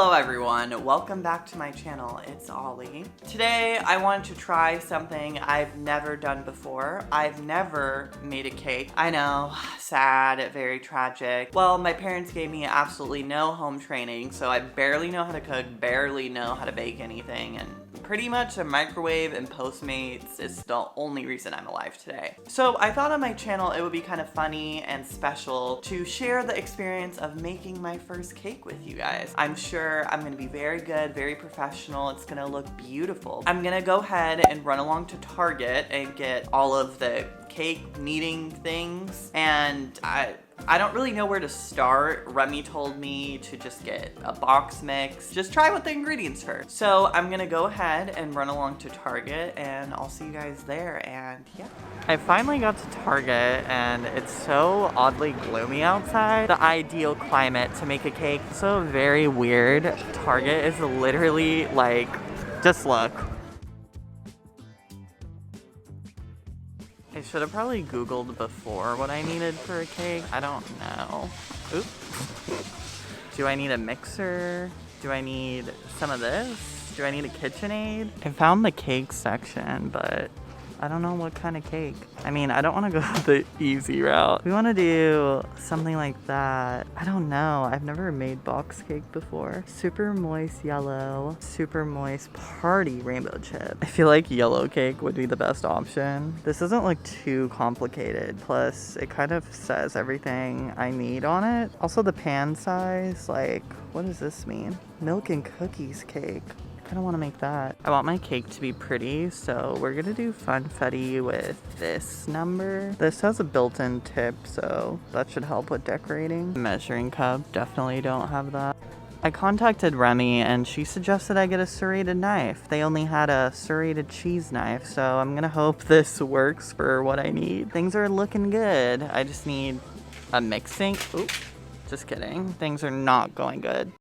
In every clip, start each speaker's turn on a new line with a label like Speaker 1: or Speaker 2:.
Speaker 1: Hello everyone, welcome back to my channel. It's Ollie. Today I wanted to try something I've never done before. I've never made a cake. I know, sad, very tragic. Well, my parents gave me absolutely no home training, so I barely know how to cook, barely know how to bake anything, and pretty much a microwave and Postmates is the only reason I'm alive today. So I thought on my channel it would be kind of funny and special to share the experience of making my first cake with you guys. I'm sure I'm gonna be very good, very professional. It's gonna look beautiful. I'm gonna go ahead and run along to Target and get all of the cake kneading things, and I don't really know where to start. Remy told me to just get a box mix, just try with the ingredients first. So I'm gonna go ahead and run along to Target and I'll see you guys there, and yeah. I finally got to Target and it's so oddly gloomy outside. The ideal climate to make a cake. So very weird. Target is literally like, just look. I should have probably Googled before what I needed for a cake. I don't know. Oops. Do I need a mixer? Do I need some of this? Do I need a KitchenAid? I found the cake section, but I don't know what kind of cake. I mean, I don't want to go the easy route. We want to do something like that. I don't know. I've never made box cake before. Super moist yellow, super moist party rainbow chip. I feel like yellow cake would be the best option. This doesn't look too complicated. Plus, it kind of says everything I need on it. Also, the pan size, like, what does this mean? Milk and cookies cake. I don't want to make that. I want my cake to be pretty, so we're gonna do funfetti with this number. This has a built-in tip, so that should help with decorating. Measuring cup, definitely don't have that. I contacted Remy and she suggested I get a serrated knife. They only had a serrated cheese knife, so I'm gonna hope this works for what I need. Things are looking good. I just need a mixing. Oop, just kidding. Things are not going good.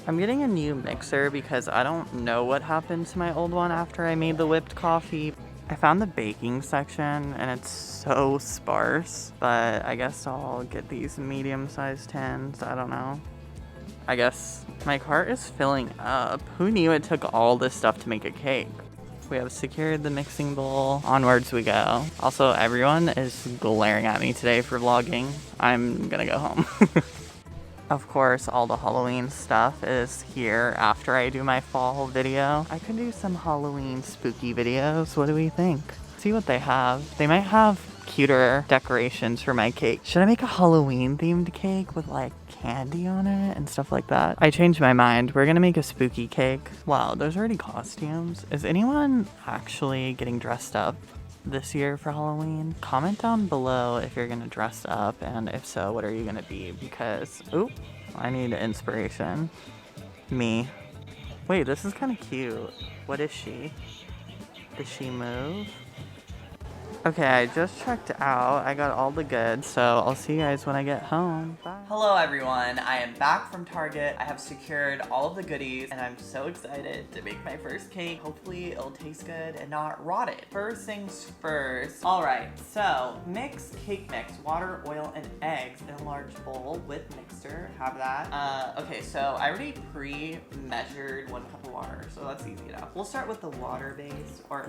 Speaker 1: I'm getting a new mixer because I don't know what happened to my old one after I made the whipped coffee. I found the baking section and it's so sparse, but I guess I'll get these medium-sized tins. I don't know. I guess my cart is filling up. Who knew it took all this stuff to make a cake? We have secured the mixing bowl. Onwards we go. Also, everyone is glaring at me today for vlogging. I'm gonna go home. Of course, all the Halloween stuff is here after I do my fall video. I could do some Halloween spooky videos. What do we think? See what they have. They might have cuter decorations for my cake. Should I make a Halloween themed cake with like candy on it and stuff like that? I changed my mind. We're gonna make a spooky cake. Wow, there's already costumes. Is anyone actually getting dressed up this year for Halloween? Comment down below if you're gonna dress up, and if so, what are you gonna be? Because, oop, I need inspiration. Me. Wait, this is kind of cute. What is she? Does she move? Okay, I just checked out. I got all the goods, so I'll see you guys when I get home. Bye. Hello everyone, I am back from Target. I have secured all of the goodies and I'm so excited to make my first cake. Hopefully it'll taste good and not rotted. First things first. All right, so cake mix, water, oil, and eggs in a large bowl with mixer. Have that. Okay, so I already pre-measured 1 cup of water, so that's easy enough. We'll start with the water base, or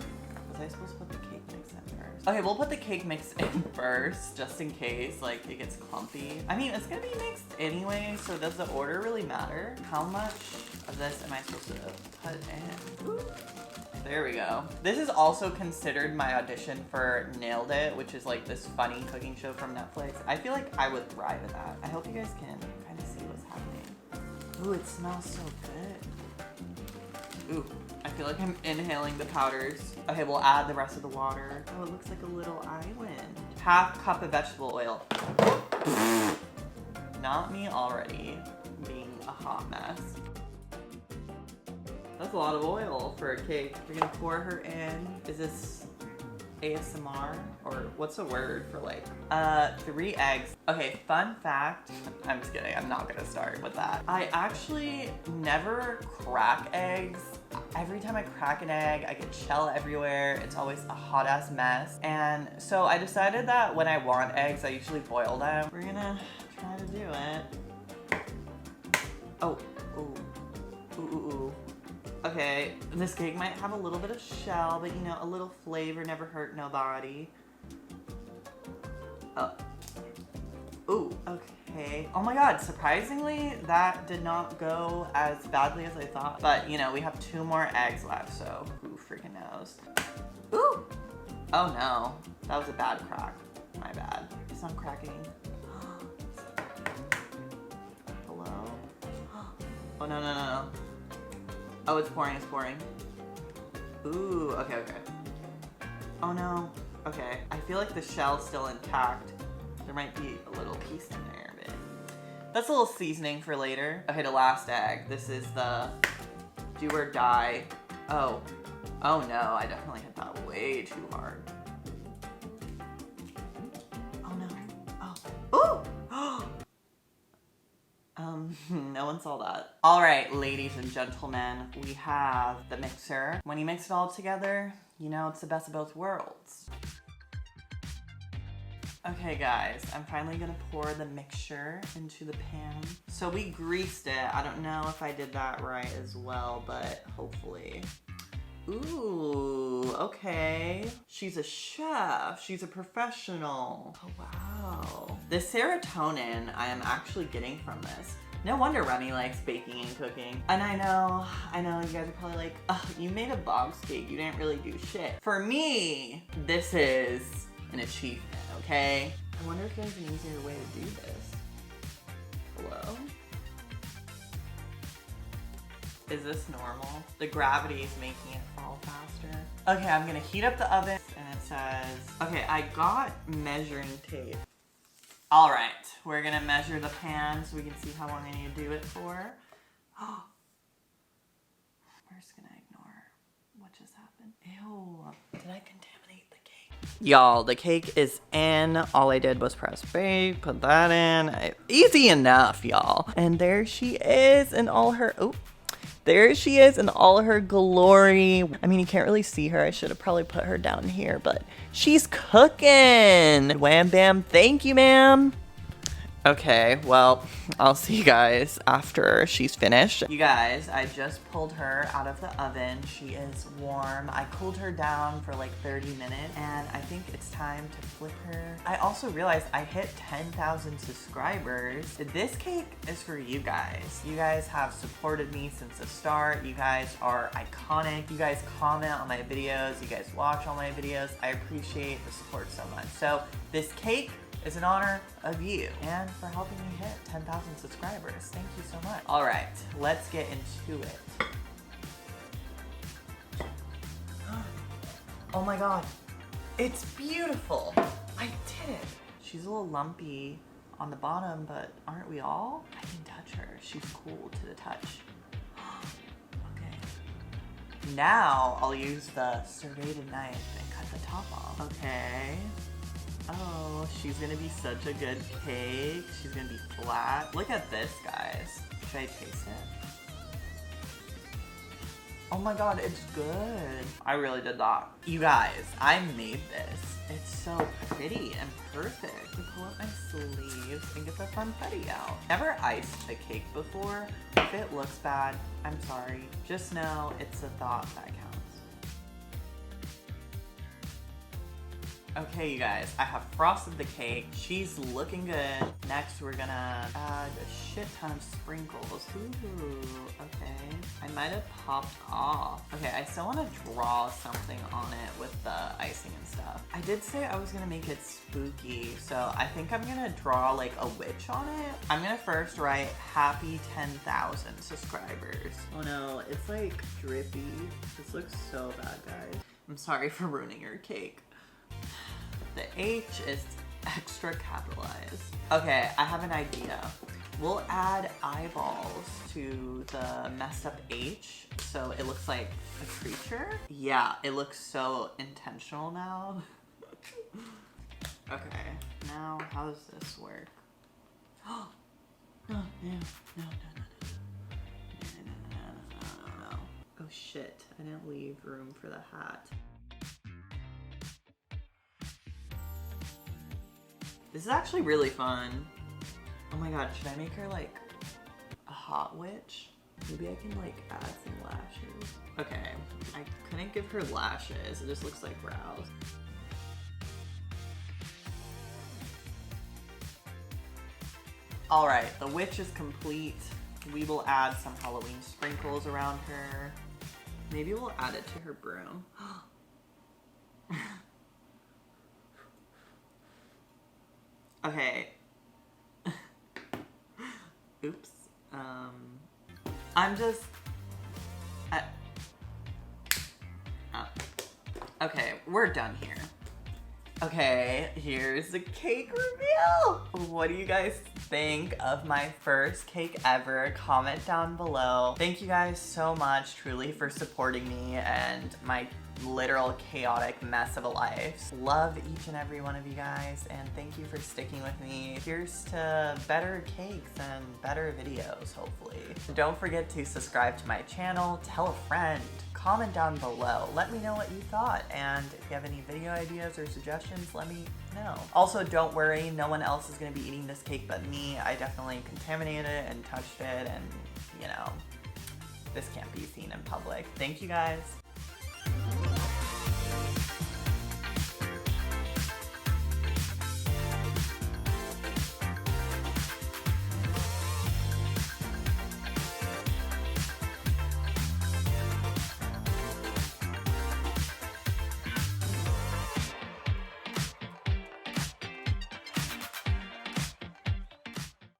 Speaker 1: was I supposed to put the cake mix in first? Okay, we'll put the cake mix in first, just in case, like, it gets clumpy. I mean, it's gonna be mixed anyway, so does the order really matter? How much of this am I supposed to put in? Ooh. There we go. This is also considered my audition for Nailed It, which is like this funny cooking show from Netflix. I feel like I would thrive in that. I hope you guys can kind of see what's happening. Ooh, it smells so good. Ooh. I feel like I'm inhaling the powders. Okay, we'll add the rest of the water. Oh, it looks like a little island. ½ cup of vegetable oil. Not me already being a hot mess. That's a lot of oil for a cake. We're gonna pour her in. Is this ASMR? Or what's the word for like, 3 eggs. Okay, fun fact. I'm just kidding, I'm not gonna start with that. I actually never crack eggs. Every time I crack an egg, I get shell everywhere. It's always a hot ass mess. And so I decided that when I want eggs, I usually boil them. We're gonna try to do it. Oh, ooh, ooh, ooh, ooh. Okay, this cake might have a little bit of shell, but you know, a little flavor never hurt nobody. Oh. Ooh, okay. Oh my god, surprisingly, that did not go as badly as I thought. But, you know, we have 2 more eggs left, so who freaking knows. Ooh! Oh no, that was a bad crack. My bad. It's not cracking. Hello? Oh no, no, no, no. Oh, it's pouring, it's pouring. Ooh, okay, okay. Oh no. Okay, I feel like the shell's still intact. There might be a little piece in there, but that's a little seasoning for later. Okay, the last egg. This is the do or die. Oh. Oh no, I definitely hit that way too hard. Oh no. Oh. Ooh! No one saw that. All right, ladies and gentlemen, we have the mixer. When you mix it all together, you know, it's the best of both worlds. Okay guys, I'm finally gonna pour the mixture into the pan. So we greased it. I don't know if I did that right as well, but hopefully. Ooh, okay. She's a chef. She's a professional. Oh wow. The serotonin I am actually getting from this. No wonder Remy likes baking and cooking. And I know you guys are probably like, oh, you made a box cake. You didn't really do shit. For me, this is an achievement. Okay? I wonder if there's an easier way to do this. Hello? Is this normal? The gravity is making it fall faster. Okay, I'm gonna heat up the oven and it says, okay, I got measuring tape. All right, we're gonna measure the pan so we can see how long I need to do it for. Oh, we're just gonna ignore what just happened. Ew, did I contaminate the cake? Y'all, the cake is in. All I did was press bake, put that in. Easy enough, y'all. And there she is in all her, oh, there she is in all her glory. I mean, you can't really see her. I should have probably put her down here, but she's cooking. Wham bam, thank you, ma'am. Okay, well, I'll see you guys after she's finished. You guys, I just pulled her out of the oven. She is warm. I cooled her down for like 30 minutes, and I think it's time to flip her. I also realized I hit 10,000 subscribers. This cake is for you guys. You guys have supported me since the start. You guys are iconic. You guys comment on my videos. You guys watch all my videos. I appreciate the support so much. So this cake is in honor of you and for helping me hit 10,000 subscribers. Thank you so much. All right, let's get into it. Oh my God, it's beautiful. I did it. She's a little lumpy on the bottom, but aren't we all? I can touch her. She's cool to the touch. Okay. Now I'll use the serrated knife and cut the top off. Okay. Oh, she's gonna be such a good cake. She's gonna be flat. Look at this, guys. Should I taste it? Oh my God, it's good. I really did that. You guys, I made this. It's so pretty and perfect. I pull up my sleeves and get the confetti out. Never iced a cake before. If it looks bad, I'm sorry. Just know it's a thought that counts. Okay, you guys, I have frosted the cake. She's looking good. Next, we're gonna add a shit ton of sprinkles. Ooh, okay. I might have popped off. Okay, I still want to draw something on it with the icing and stuff. I did say I was gonna make it spooky, so I think I'm gonna draw like a witch on it. I'm gonna first write happy 10,000 subscribers. Oh no, it's like drippy. This looks so bad, guys. I'm sorry for ruining your cake. The H is extra capitalized. Okay, I have an idea. We'll add eyeballs to the messed up H so it looks like a creature. Yeah, it looks so intentional now. Okay, now how does this work? Oh, no. Oh shit, I didn't leave room for the hat. This is actually really fun. Oh my God, should I make her like a hot witch. Maybe I can like add some lashes. Okay, I couldn't give her lashes. It just looks like brows. All right, the witch is complete. We will add some Halloween sprinkles around her. Maybe we'll add it to her broom. Okay. Oops. I'm just... okay, we're done here. Okay, here's the cake reveal. What do you guys think of my first cake ever? Comment down below. Thank you guys so much, truly, for supporting me and my literal chaotic mess of a life. Love each and every one of you guys, and thank you for sticking with me. Here's to better cakes and better videos, hopefully. Don't forget to subscribe to my channel, tell a friend, comment down below. Let me know what you thought, and if you have any video ideas or suggestions, let me know. Also, don't worry, no one else is gonna be eating this cake but me. I definitely contaminated it and touched it, and you know, this can't be seen in public. Thank you guys.